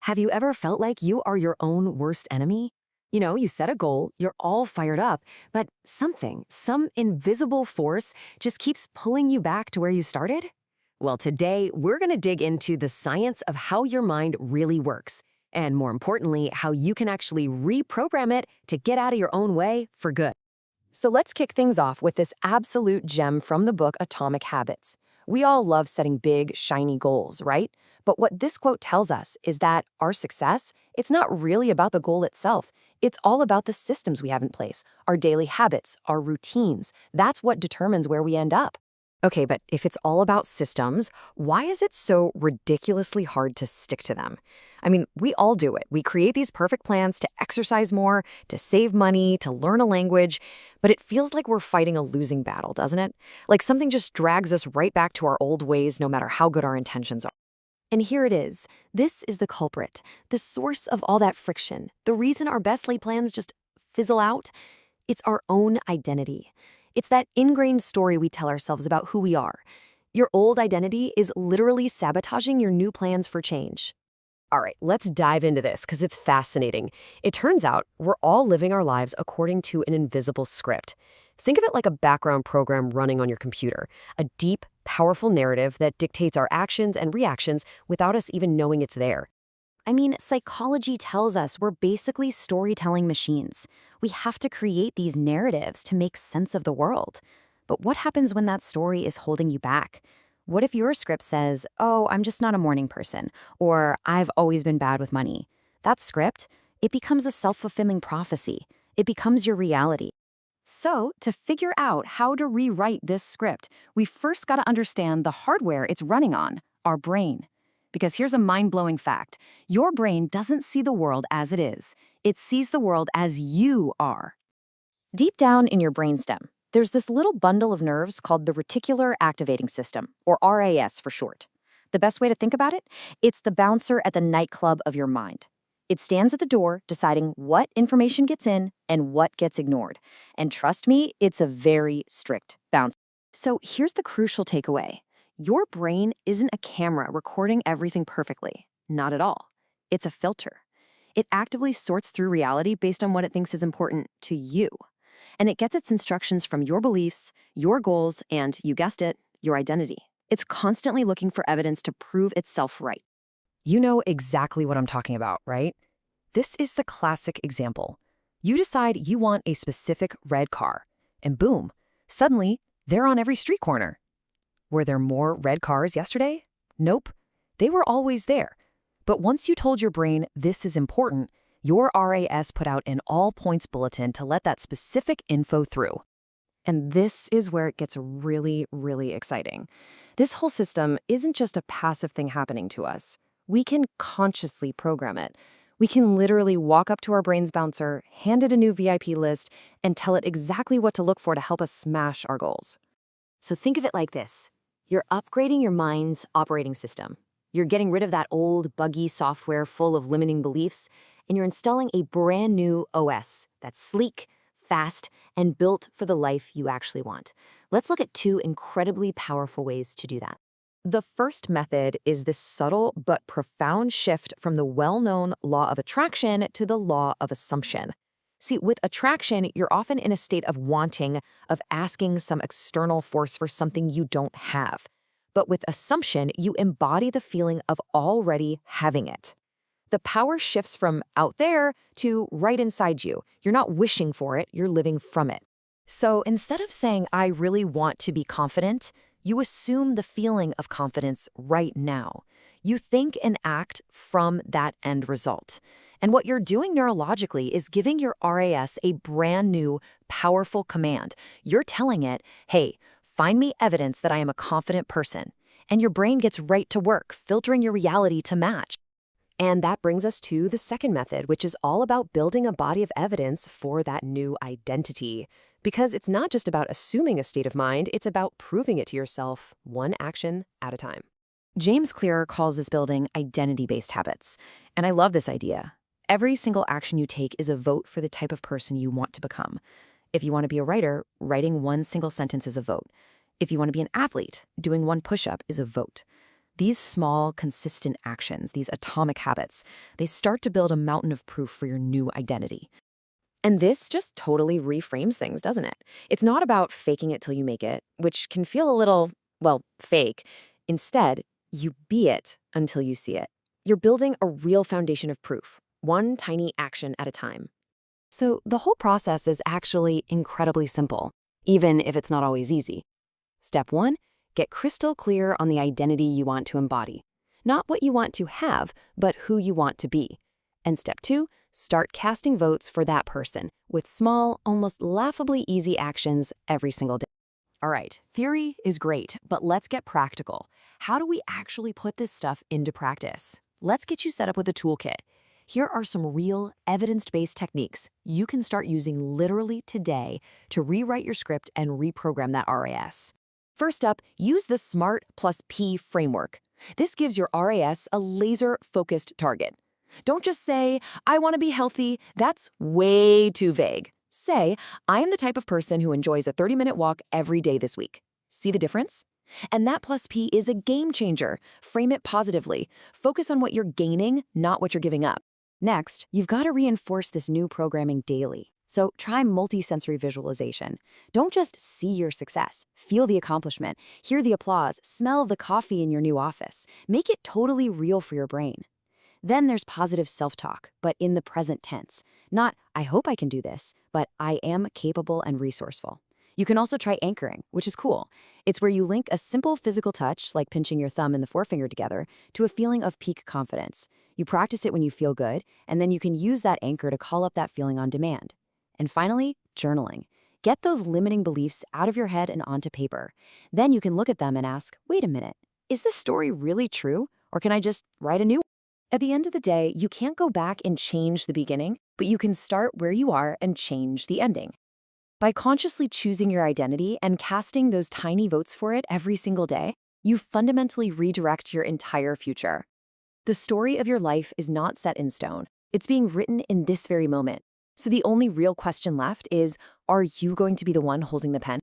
Have you ever felt like you are your own worst enemy? You set a goal, you're all fired up, but some invisible force just keeps pulling you back to where you started? Well, today we're going to dig into the science of how your mind really works, and more importantly, how you can actually reprogram it to get out of your own way for good. So let's kick things off with this absolute gem from the book Atomic Habits. We all love setting big, shiny goals, right? But what this quote tells us is that our success, it's not really about the goal itself. It's all about the systems we have in place, our daily habits, our routines. That's what determines where we end up. Okay, but if it's all about systems, why is it so ridiculously hard to stick to them? I mean, we all do it. We create these perfect plans to exercise more, to save money, to learn a language, but it feels like we're fighting a losing battle, doesn't it? Like something just drags us right back to our old ways no matter how good our intentions are. And here it is. This is the culprit, the source of all that friction, the reason our best laid plans just fizzle out. It's our own identity. It's that ingrained story we tell ourselves about who we are. Your old identity is literally sabotaging your new plans for change. All right, let's dive into this because it's fascinating. It turns out we're all living our lives according to an invisible script. Think of it like a background program running on your computer, a deep, powerful narrative that dictates our actions and reactions without us even knowing it's there. I mean, psychology tells us we're basically storytelling machines. We have to create these narratives to make sense of the world. But what happens when that story is holding you back? What if your script says, "Oh, I'm just not a morning person," or "I've always been bad with money"? That script, it becomes a self-fulfilling prophecy. It becomes your reality. So, to figure out how to rewrite this script, we first got to understand the hardware it's running on, our brain. Because here's a mind-blowing fact. Your brain doesn't see the world as it is. It sees the world as you are. Deep down in your brainstem, there's this little bundle of nerves called the Reticular Activating System, or RAS for short. The best way to think about it? It's the bouncer at the nightclub of your mind. It stands at the door deciding what information gets in and what gets ignored. And trust me, it's a very strict bouncer. So here's the crucial takeaway. Your brain isn't a camera recording everything perfectly. Not at all. It's a filter. It actively sorts through reality based on what it thinks is important to you. And it gets its instructions from your beliefs, your goals, and, you guessed it, your identity. It's constantly looking for evidence to prove itself right. You know exactly what I'm talking about, right? This is the classic example. You decide you want a specific red car, and boom, suddenly they're on every street corner. Were there more red cars yesterday? Nope. They were always there. But once you told your brain this is important, your RAS put out an all-points bulletin to let that specific info through. And this is where it gets really, really exciting. This whole system isn't just a passive thing happening to us. We can consciously program it. We can literally walk up to our brain's bouncer, hand it a new VIP list, and tell it exactly what to look for to help us smash our goals. So think of it like this. You're upgrading your mind's operating system. You're getting rid of that old, buggy software full of limiting beliefs, and you're installing a brand new OS that's sleek, fast, and built for the life you actually want. Let's look at two incredibly powerful ways to do that. The first method is this subtle but profound shift from the well-known law of attraction to the law of assumption. See, with attraction, you're often in a state of wanting, of asking some external force for something you don't have. But with assumption, you embody the feeling of already having it. The power shifts from out there to right inside you. You're not wishing for it, you're living from it. So instead of saying, "I really want to be confident," you assume the feeling of confidence right now. You think and act from that end result. And what you're doing neurologically is giving your RAS a brand new, powerful command. You're telling it, "Hey, find me evidence that I am a confident person." And your brain gets right to work, filtering your reality to match. And that brings us to the second method, which is all about building a body of evidence for that new identity. Because it's not just about assuming a state of mind, it's about proving it to yourself, one action at a time. James Clear calls this building identity-based habits. And I love this idea. Every single action you take is a vote for the type of person you want to become. If you want to be a writer, writing one single sentence is a vote. If you want to be an athlete, doing one push-up is a vote. These small, consistent actions, these atomic habits, they start to build a mountain of proof for your new identity. And this just totally reframes things, doesn't it? It's not about faking it till you make it, which can feel a little, well, fake. Instead, you be it until you see it. You're building a real foundation of proof, one tiny action at a time. So the whole process is actually incredibly simple, even if it's not always easy. Step 1, get crystal clear on the identity you want to embody. Not what you want to have, but who you want to be. And step 2, start casting votes for that person with small, almost laughably easy actions every single day. All right, theory is great, but let's get practical. How do we actually put this stuff into practice? Let's get you set up with a toolkit. Here are some real, evidence-based techniques you can start using literally today to rewrite your script and reprogram that RAS. First up, use the SMART plus P framework. This gives your RAS a laser-focused target. Don't just say, I want to be healthy. That's way too vague. Say, I am the type of person who enjoys a 30-minute walk every day this week. See the difference? And that plus P is a game changer. Frame it positively. Focus on what you're gaining, not what you're giving up. Next, you've got to reinforce this new programming daily. So try multisensory visualization. Don't just see your success. Feel the accomplishment. Hear the applause. Smell the coffee in your new office. Make it totally real for your brain. Then there's positive self-talk, but in the present tense. Not, I hope I can do this, but I am capable and resourceful. You can also try anchoring, which is cool. It's where you link a simple physical touch, like pinching your thumb and the forefinger together, to a feeling of peak confidence. You practice it when you feel good, and then you can use that anchor to call up that feeling on demand. And finally, journaling. Get those limiting beliefs out of your head and onto paper. Then you can look at them and ask, wait a minute, is this story really true? Or can I just write a new one? At the end of the day, you can't go back and change the beginning, but you can start where you are and change the ending. By consciously choosing your identity and casting those tiny votes for it every single day, you fundamentally redirect your entire future. The story of your life is not set in stone. It's being written in this very moment. So the only real question left is, are you going to be the one holding the pen?